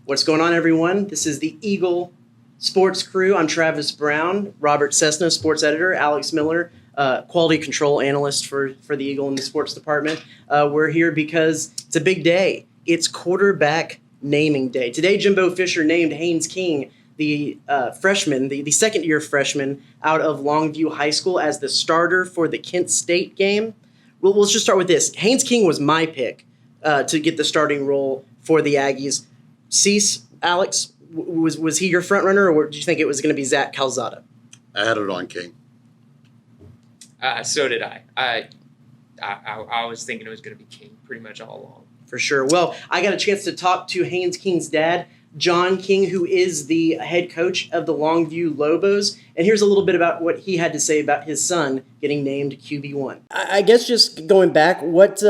What's going on, everyone? This is the Eagle Sports Crew. I'm Travis Brown, Robert Cessna, sports editor, Alex Miller, quality control analyst for the Eagle in the sports department. We're here because it's a big day. It's quarterback naming day. Today, Jimbo Fisher named Haynes King, the freshman, the second-year freshman out of Longview High School, as the starter for the Kent State game. Well, let's just start with this. Haynes King was my pick to get the starting role for the Aggies. Cease, Alex, was he your front runner, or did you think it was going to be Zach Calzada? I had it on King. So did I. I was thinking it was going to be King pretty much all along. For sure. Well, I got a chance to talk to Haynes King's dad, John King, who is the head coach of the Longview Lobos. And here's a little bit about what he had to say about his son getting named QB1. I guess just going back, what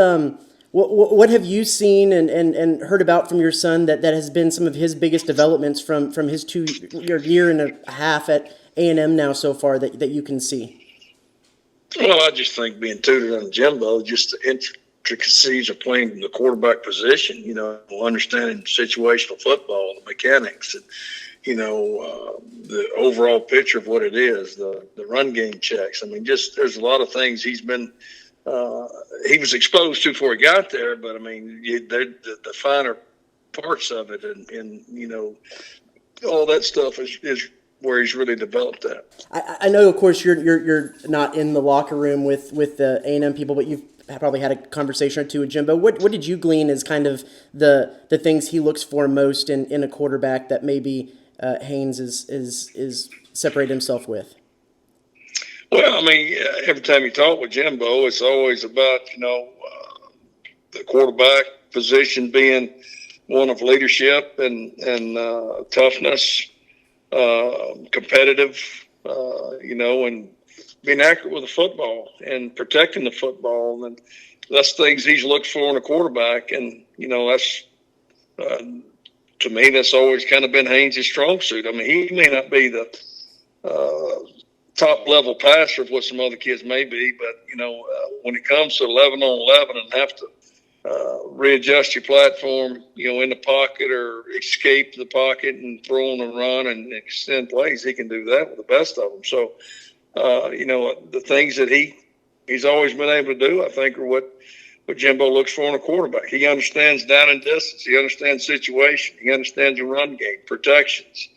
have you seen and heard about from your son that has been some of his biggest developments from his year and a half at A&M now so far that you can see? Well, I just think being tutored on Jimbo, just the intricacies of playing the quarterback position, understanding situational football, the mechanics, and, the overall picture of what it is, the run game checks. I mean, there's a lot of things he's been he was exposed to before he got there, but I mean, the finer parts of it, and all that stuff is where he's really developed that. I know, of course, you're not in the locker room with the A&M people, but you've probably had a conversation or two with Jimbo. What did you glean as kind of the things he looks for most in a quarterback that maybe Haynes is separated himself with? Well, I mean, every time you talk with Jimbo, it's always about, the quarterback position being one of leadership and toughness, competitive, and being accurate with the football and protecting the football. And that's things he's looked for in a quarterback. And, that's, to me, that's always kind of been Haynes' strong suit. I mean, he may not be the top level passer of what some other kids may be, but when it comes to 11 on 11 and have to readjust your platform, in the pocket or escape the pocket and throw on a run and extend plays, he can do that with the best of them. So, the things that he's always been able to do, I think, are what Jimbo looks for in a quarterback. He understands down and distance. He understands situation. He understands the run game, protections.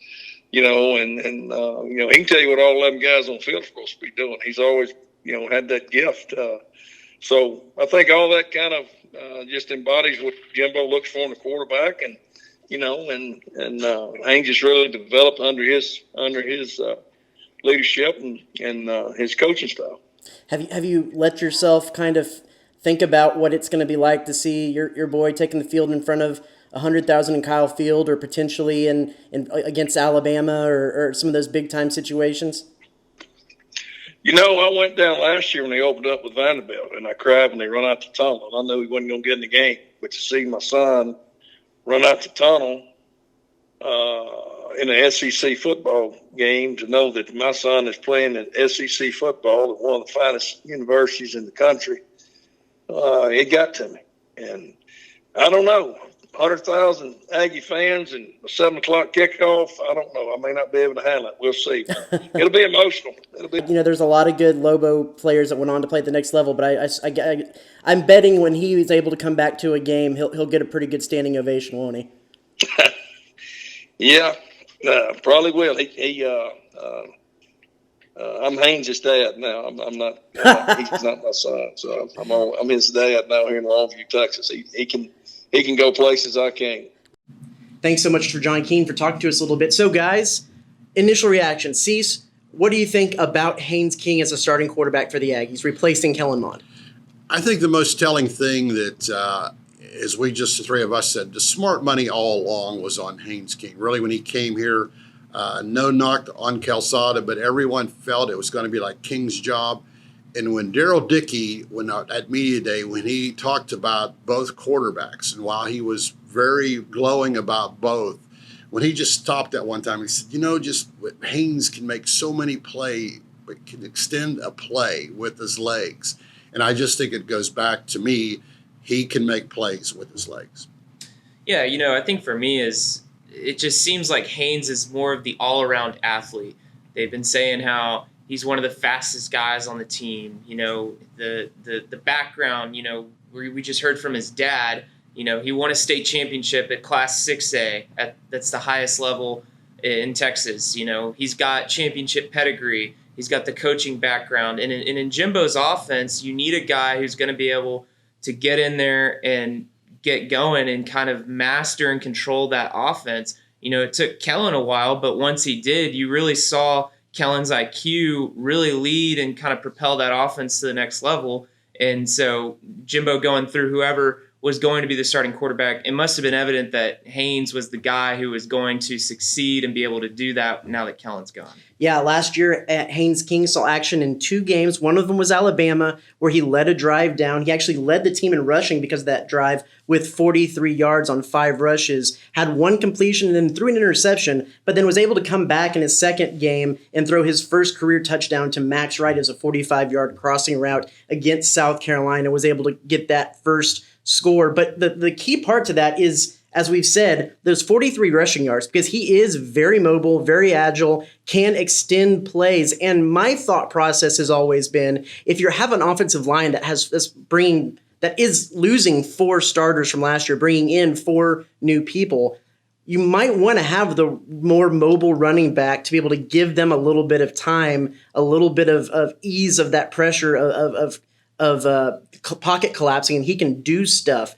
He can tell you what all 11 guys on the field are supposed to be doing. He's always, had that gift. So I think all that kind of just embodies what Jimbo looks for in a quarterback, and Haynes just really developed under his leadership and his coaching style. Have you let yourself kind of think about what it's going to be like to see your boy taking the field in front of 100,000 in Kyle Field, or potentially in against Alabama or some of those big time situations? I went down last year when they opened up with Vanderbilt, and I cried when they run out the tunnel. I knew he wasn't going to get in the game, but to see my son run out the tunnel in an SEC football game, to know that my son is playing in SEC football at one of the finest universities in the country, it got to me. And I don't know. 100,000 Aggie fans and a 7 o'clock kickoff. I don't know. I may not be able to handle it. We'll see. It'll be emotional. There's a lot of good Lobo players that went on to play at the next level, but I'm betting when he is able to come back to a game, he'll get a pretty good standing ovation, won't he? Yeah, probably will. I'm Haynes' dad now. I'm not. He's not my son, so I'm his dad now here in Longview, Texas. He can go places I can't. Thanks so much for John Keene for talking to us a little bit. So, guys, initial reaction. Cease, what do you think about Haynes King as a starting quarterback for the Aggies, replacing Kellen Mond? I think the most telling thing that, as the three of us said, the smart money all along was on Haynes King. Really, when he came here, no knock on Calzada, but everyone felt it was going to be like King's job. And when Daryl Dickey went out at Media Day, when he talked about both quarterbacks, and while he was very glowing about both, when he just stopped at one time, he said, just Haynes can make so many plays, but can extend a play with his legs. And I just think it goes back to me, he can make plays with his legs. Yeah, I think for me is it just seems like Haynes is more of the all-around athlete. They've been saying how he's one of the fastest guys on the team. The background, we just heard from his dad, he won a state championship at Class 6A. That's the highest level in Texas. He's got championship pedigree. He's got the coaching background. And in Jimbo's offense, you need a guy who's going to be able to get in there and get going and kind of master and control that offense. It took Kellen a while, but once he did, you really saw Kellen's IQ really lead and kind of propel that offense to the next level. And so Jimbo going through whoever was going to be the starting quarterback, it must have been evident that Haynes was the guy who was going to succeed and be able to do that now that Kellen's gone. Yeah, last year Haynes King saw action in 2 games. One of them was Alabama, where he led a drive down. He actually led the team in rushing because of that drive with 43 yards on 5 rushes, had 1 completion and then threw an interception, but then was able to come back in his second game and throw his first career touchdown to Max Wright as a 45-yard crossing route against South Carolina, was able to get that first score. But the key part to that is, as we've said, those 43 rushing yards, because he is very mobile, very agile, can extend plays. And my thought process has always been, if you have an offensive line that is losing 4 starters from last year, bringing in 4 new people, you might want to have the more mobile running back to be able to give them a little bit of time, a little bit of ease of that pressure of pocket collapsing, and he can do stuff.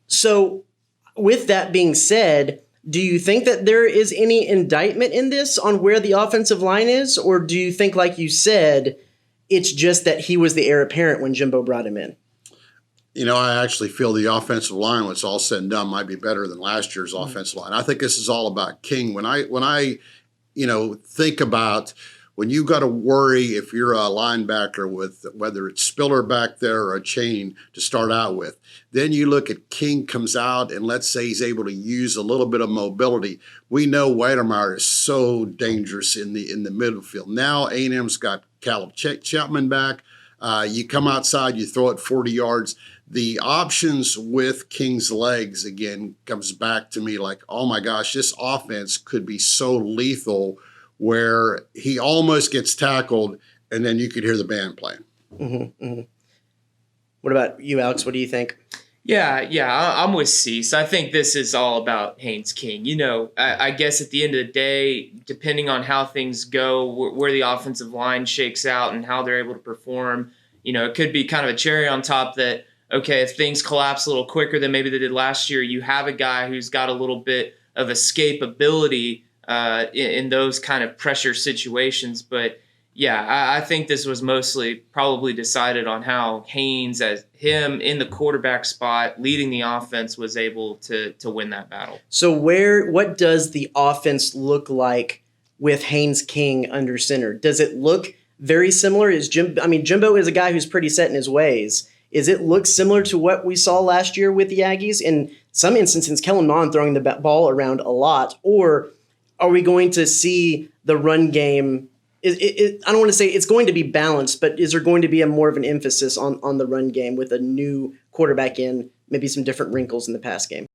So with that being said, do you think that there is any indictment in this on where the offensive line is? Or do you think, like you said, it's just that he was the heir apparent when Jimbo brought him in? I actually feel the offensive line, when it's all said and done, might be better than last year's offensive line. I think this is all about King. When I think about when you got to worry if you're a linebacker with whether it's Spiller back there or a chain to start out with, then you look at King comes out and let's say he's able to use a little bit of mobility. We know Weidemeyer is so dangerous in the middle field. Now A&M's got Caleb Chapman back. You come outside, you throw it 40 yards. The options with King's legs, again, comes back to me like, oh my gosh, this offense could be so lethal where he almost gets tackled and then you could hear the band playing. Mm-hmm, mm-hmm. What about you, Alex? What do you think? Yeah, I'm with Cease. I think this is all about Haynes King. I guess at the end of the day, depending on how things go, where the offensive line shakes out and how they're able to perform, it could be kind of a cherry on top that, okay, if things collapse a little quicker than maybe they did last year, you have a guy who's got a little bit of escapability in those kind of pressure situations. But yeah, I think this was mostly probably decided on how Haynes, as him in the quarterback spot, leading the offense, was able to win that battle. So what does the offense look like with Haynes King under center? Does it look very similar? Jimbo is a guy who's pretty set in his ways. Is it look similar to what we saw last year with the Aggies? In some instances, Kellen Mond throwing the ball around a lot, or are we going to see the run game? I don't want to say it's going to be balanced, but is there going to be a more of an emphasis on the run game with a new quarterback in, maybe some different wrinkles in the pass game?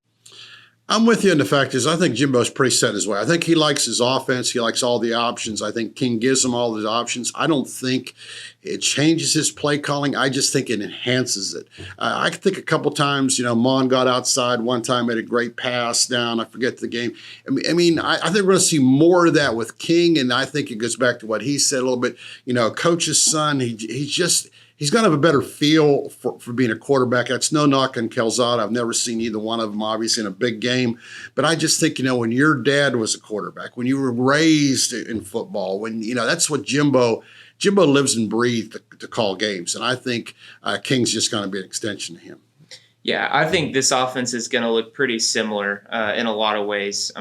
I'm with you, and the fact is I think Jimbo's pretty set his way. I think he likes his offense. He likes all the options. I think King gives him all the options. I don't think it changes his play calling. I just think it enhances it. I think a couple times, Mon got outside one time, made a great pass down. I forget the game. I think we're going to see more of that with King, and I think it goes back to what he said a little bit. Coach's son, he's going to have a better feel for being a quarterback. That's no knock on Calzada. I've never seen either one of them, obviously, in a big game. But I just think, when your dad was a quarterback, when you were raised in football, that's what Jimbo lives and breathes to call games. And I think King's just going to be an extension of him. Yeah, I think this offense is going to look pretty similar in a lot of ways.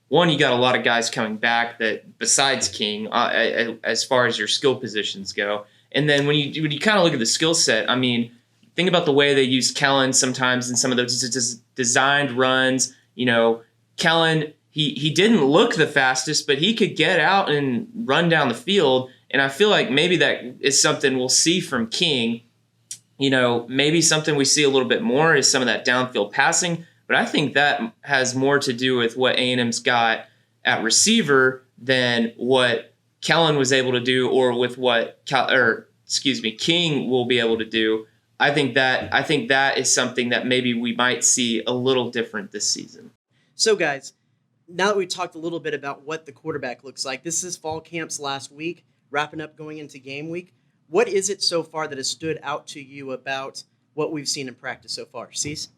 One, you got a lot of guys coming back that, besides King, as far as your skill positions go. And then when you kind of look at the skill set, think about the way they use Kellen sometimes in some of those designed runs. Kellen, he didn't look the fastest, but he could get out and run down the field. And I feel like maybe that is something we'll see from King. Maybe something we see a little bit more is some of that downfield passing. But But I think that has more to do with what A&M's got at receiver than what Kellen was able to do, or with what King will be able to do. I think that is something that maybe we might see a little different this season. So, guys, now that we talked a little bit about what the quarterback looks like, this is fall camp's last week, wrapping up going into game week. What is it so far that has stood out to you about what we've seen in practice so far? Cease?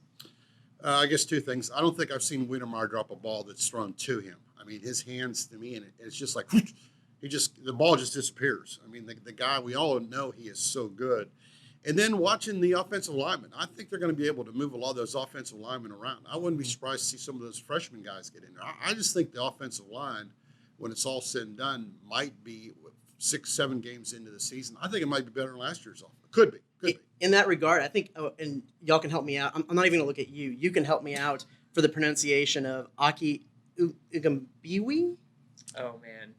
I guess two things. I don't think I've seen Wiedemeyer drop a ball that's thrown to him. I mean, his hands to me, and it's just like the ball just disappears. I mean, the guy, we all know he is so good. And then watching the offensive linemen, I think they're going to be able to move a lot of those offensive linemen around. I wouldn't be surprised to see some of those freshman guys get in there. I just think the offensive line, when it's all said and done, might be 6-7 games into the season. I think it might be better than last year's offense. Could be. In that regard, I think, and y'all can help me out. I'm not even going to look at you. You can help me out for the pronunciation of Aki Ugambiwi. Oh, man.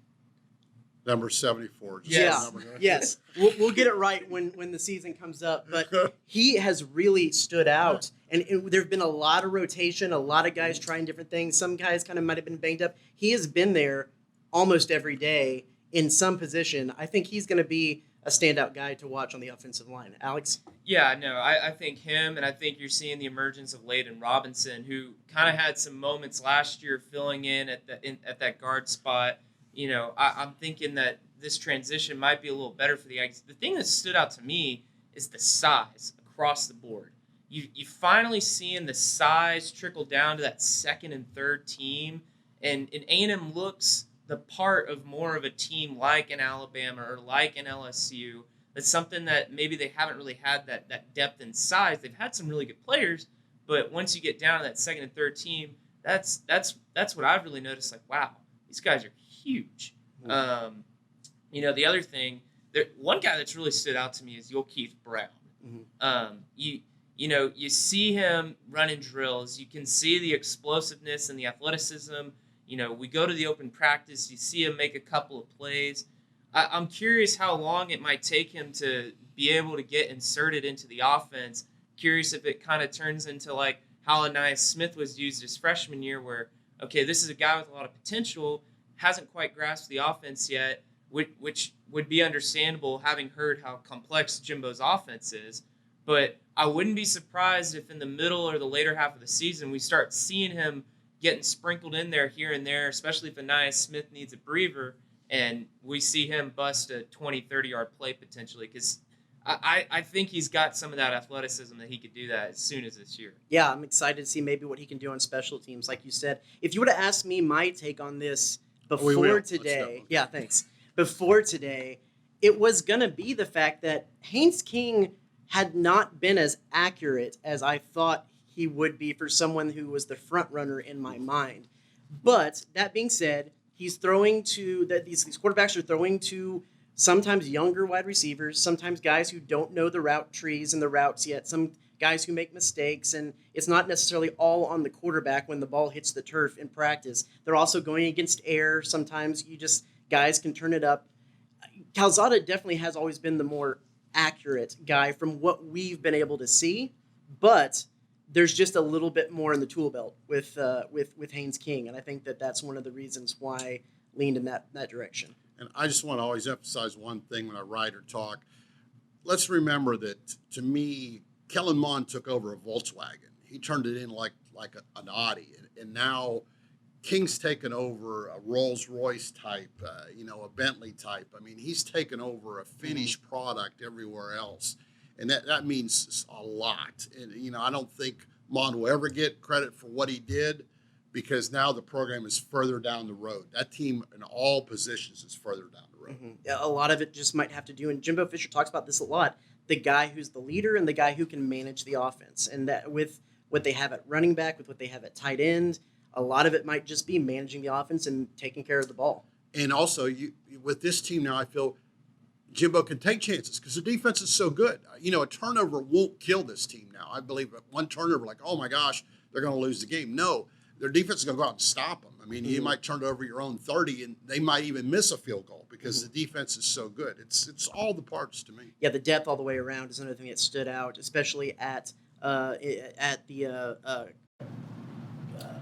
Number 74. Yes. Yes. We'll get it right when the season comes up. But he has really stood out. And there have been a lot of rotation, a lot of guys trying different things. Some guys kind of might have been banged up. He has been there almost every day in some position. I think he's going to be a standout guy to watch on the offensive line. Alex? Yeah, no, I think him, and I think you're seeing the emergence of Layden Robinson, who kind of had some moments last year filling in at that guard spot. You know, I'm thinking that this transition might be a little better for the Aggies. The thing that stood out to me is the size across the board. You finally seeing the size trickle down to that second and third team, and A&M looks the part of more of a team like an Alabama or like an LSU. That's something that maybe they haven't really had that depth and size. They've had some really good players, but once you get down to that second and third team, that's what I've really noticed. Like, wow, these guys are huge. You know, the other thing, one guy that's really stood out to me is Keith Brown. Mm-hmm. You see him running drills. You can see the explosiveness and the athleticism. You know, we go to the open practice. You see him make a couple of plays. I'm curious how long it might take him to be able to get inserted into the offense. Curious if it kind of turns into like how Anais Smith was used his freshman year, where, okay, this is a guy with a lot of potential, hasn't quite grasped the offense yet, which would be understandable having heard how complex Jimbo's offense is. But I wouldn't be surprised if in the middle or the later half of the season we start seeing him getting sprinkled in there here and there, especially if Anais Smith needs a breather, and we see him bust a 20, 30-yard play potentially, because I think he's got some of that athleticism that he could do that as soon as this year. Yeah, I'm excited to see maybe what he can do on special teams, like you said. If you would have asked me my take on this before today, yeah, thanks. Before today, it was going to be the fact that Haynes King had not been as accurate as I thought he would be for someone who was the front runner in my mind. But that being said, he's throwing to these quarterbacks are throwing to sometimes younger wide receivers, sometimes guys who don't know the route trees and the routes yet, some guys who make mistakes, and it's not necessarily all on the quarterback when the ball hits the turf in practice. They're also going against air. Sometimes guys can turn it up. Calzada definitely has always been the more accurate guy from what we've been able to see, but there's just a little bit more in the tool belt with Haynes King, and I think that's one of the reasons why I leaned in that direction. And I just want to always emphasize one thing when I write or talk. Let's remember that, to me, Kellen Mond took over a Volkswagen. He turned it in like an Audi, and now King's taken over a Rolls-Royce type, a Bentley type. I mean, he's taken over a finished product everywhere else. And that means a lot. And, I don't think Mond will ever get credit for what he did, because now the program is further down the road. That team in all positions is further down the road. Mm-hmm. Yeah, a lot of it just might have to do, and Jimbo Fisher talks about this a lot, the guy who's the leader and the guy who can manage the offense. And that with what they have at running back, with what they have at tight end, a lot of it might just be managing the offense and taking care of the ball. And also, with this team now, I feel Jimbo can take chances because the defense is so good. A turnover won't kill this team now. I believe one turnover, like, oh my gosh, they're going to lose the game. No, their defense is going to go out and stop them. I mean, you might turn it over your own 30, and they might even miss a field goal because the defense is so good. It's all the parts to me. Yeah, the depth all the way around is another thing that stood out, especially at the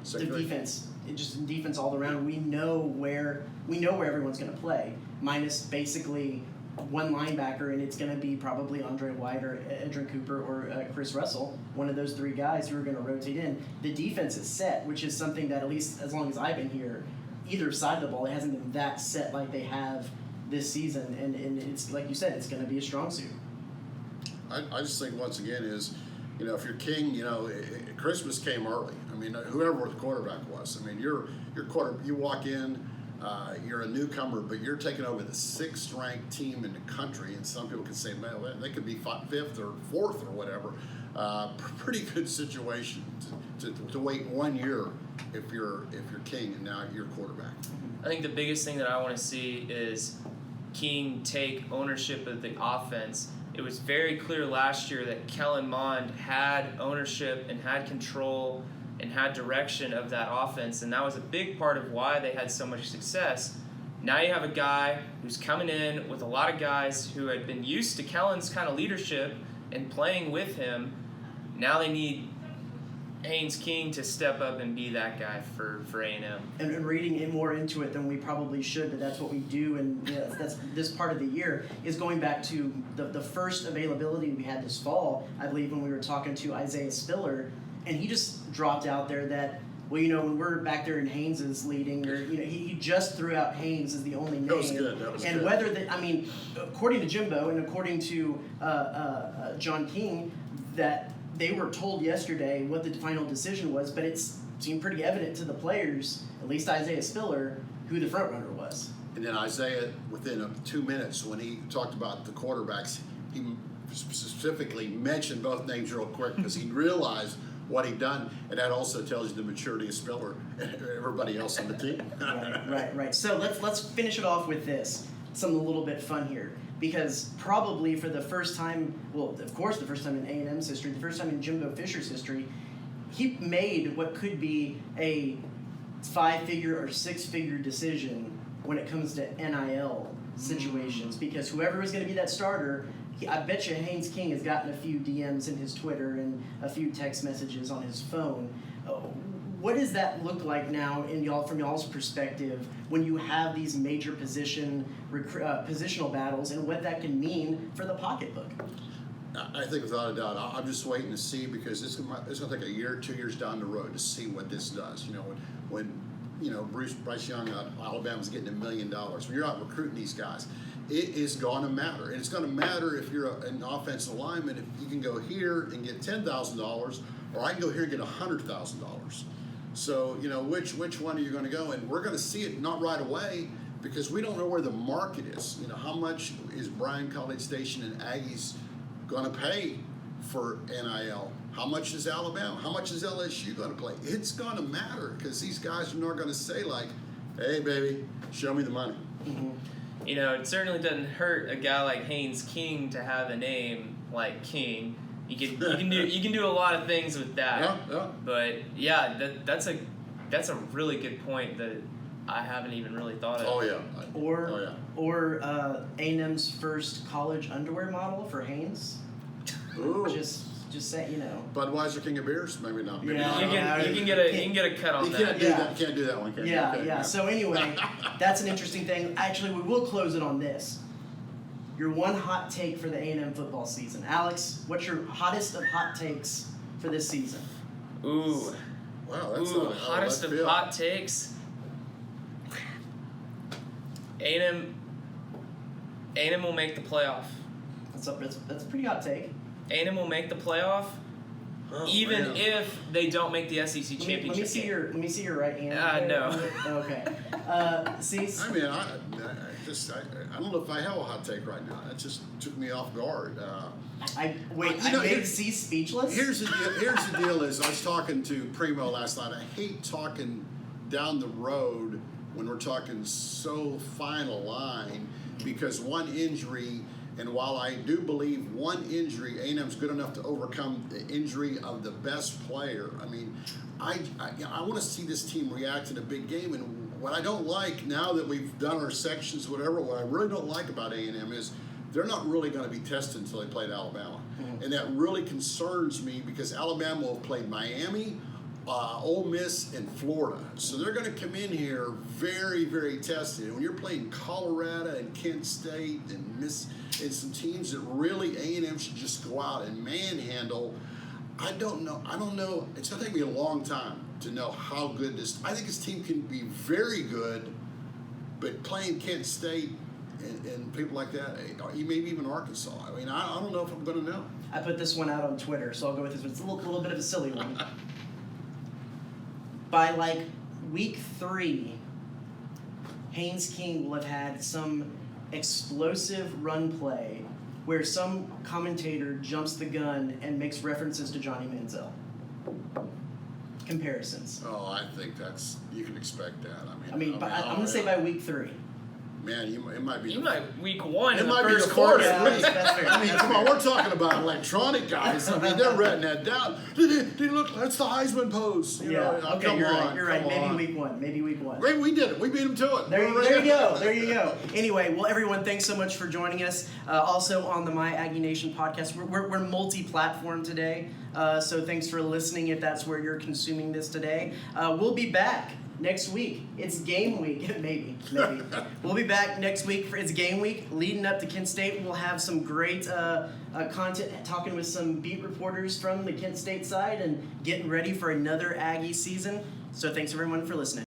The defense, just defense all around. We know where everyone's going to play, minus basically one linebacker, and it's going to be probably Andre White or Edrin Cooper or Chris Russell, one of those three guys who are going to rotate in. The defense is set, which is something that, at least as long as I've been here, either side of the ball, it hasn't been that set like they have this season, and it's like you said, it's going to be a strong suit. I just think once again is, if you're King, Christmas came early. I mean, whoever the quarterback was. I mean, you're you walk in, you're a newcomer, but you're taking over the 6th ranked team in the country, and some people can say, man, they could be 5th or 4th or whatever. Pretty good situation to wait 1 year if you're King and now you're quarterback. I think the biggest thing that I want to see is King take ownership of the offense. It was very clear last year that Kellen Mond had ownership and had control and had direction of that offense, and that was a big part of why they had so much success. Now you have a guy who's coming in with a lot of guys who had been used to Kellen's kind of leadership and playing with him. Now they need Haynes King to step up and be that guy for A&M. And reading more into it than we probably should, but that's what we do, and that's this part of the year is going back to the first availability we had this fall, I believe, when we were talking to Isaiah Spiller, and he just dropped out there that, when we're back there in Haynes' leading, or he just threw out Haynes as the only name. That was good. And good. whether according to Jimbo and according to John King, that they were told yesterday what the final decision was, but it seemed pretty evident to the players, at least Isaiah Spiller, who the front runner was. And then Isaiah, within 2 minutes, when he talked about the quarterbacks, he specifically mentioned both names real quick because he realized what he'd done, and that also tells you the maturity of Spiller and everybody else on the team. Right. So let's finish it off with this, something a little bit fun here. Because probably for the first time, well, of course the first time in A&M's history, the first time in Jimbo Fisher's history, he made what could be a 5-figure or 6-figure decision when it comes to NIL situations. Because whoever was going to be that starter, I bet you Haynes King has gotten a few DMs in his Twitter and a few text messages on his phone. What does that look like now from y'all's perspective when you have these major positional battles, and what that can mean for the pocketbook? I think without a doubt, I'm just waiting to see, because it's going to take a year, 2 years down the road to see what this does. When Bryce Young out of Alabama is getting $1 million, when you're out recruiting these guys, it is going to matter. And it's going to matter if you're an offensive lineman, if you can go here and get $10,000, or I can go here and get $100,000. So, which one are you going to go? And we're going to see it not right away, because we don't know where the market is. How much is Bryan College Station and Aggies going to pay for NIL? How much is Alabama? How much is LSU going to play? It's going to matter, because these guys are not going to say like, hey, baby, show me the money. Mm-hmm. It certainly doesn't hurt a guy like Haynes King to have a name like King. You can do a lot of things with that. Yeah. But that's a really good point that I haven't even really thought of. Oh yeah. Or A&M's first college underwear model for Haynes. Ooh. Just say, Budweiser King of Beers, maybe not. Maybe Yeah. not. You can get a cut on that. You can't do that one. Can you? Okay. Yeah. So anyway, that's an interesting thing. Actually, we will close it on this. Your one hot take for the A&M football season. Alex, what's your hottest of hot takes for this season? Ooh. Wow, that's hottest of hot takes. A&M will make the playoff. That's a pretty hot take. A&M will make the playoff, even if they don't make the SEC championship. Let me see your right hand. No. Okay. See. I mean, I don't know if I have a hot take right now. That just took me off guard. I made C speechless. Here's the deal. Is I was talking to Primo last night. I hate talking down the road when we're talking so final line, because one injury. And while I do believe one injury, A&M's good enough to overcome the injury of the best player, I mean, I want to see this team react in a big game. And what I don't like, now that we've done our sections, whatever, what I really don't like about A&M is they're not really going to be tested until they played Alabama. Mm-hmm. And that really concerns me, because Alabama will have played Miami Ole Miss, and Florida. So they're going to come in here very, very tested. And when you're playing Colorado and Kent State and some teams that really A&M should just go out and manhandle. I don't know. It's going to take me a long time to know how good this. I think this team can be very good, but playing Kent State and people like that, maybe even Arkansas. I mean, I don't know if I'm going to know. I put this one out on Twitter, so I'll go with this one. It's a little bit of a silly one. By like week 3, Haynes King will have had some explosive run play where some commentator jumps the gun and makes references to Johnny Manziel. Comparisons. Oh, I think you can expect that. I'm going to say by week 3. Man, it might be. You might week 1 It in the might be first the quarter. first week. That's fair. I mean, come on, we're talking about electronic guys. I mean, they're writing that down. Did he look? That's the Heisman pose. You know, Okay, come you're on, right. You're right. come on. Maybe week one. Maybe we did it. We beat him to it. There you go. Anyway, well, everyone, thanks so much for joining us. Also on the My Aggie Nation podcast, we're multi-platform today, so thanks for listening if that's where you're consuming this today. We'll be back next week. It's game week. maybe. We'll be back next week for it's game week. Leading up to Kent State, we'll have some great content talking with some beat reporters from the Kent State side and getting ready for another Aggie season. So thanks everyone for listening.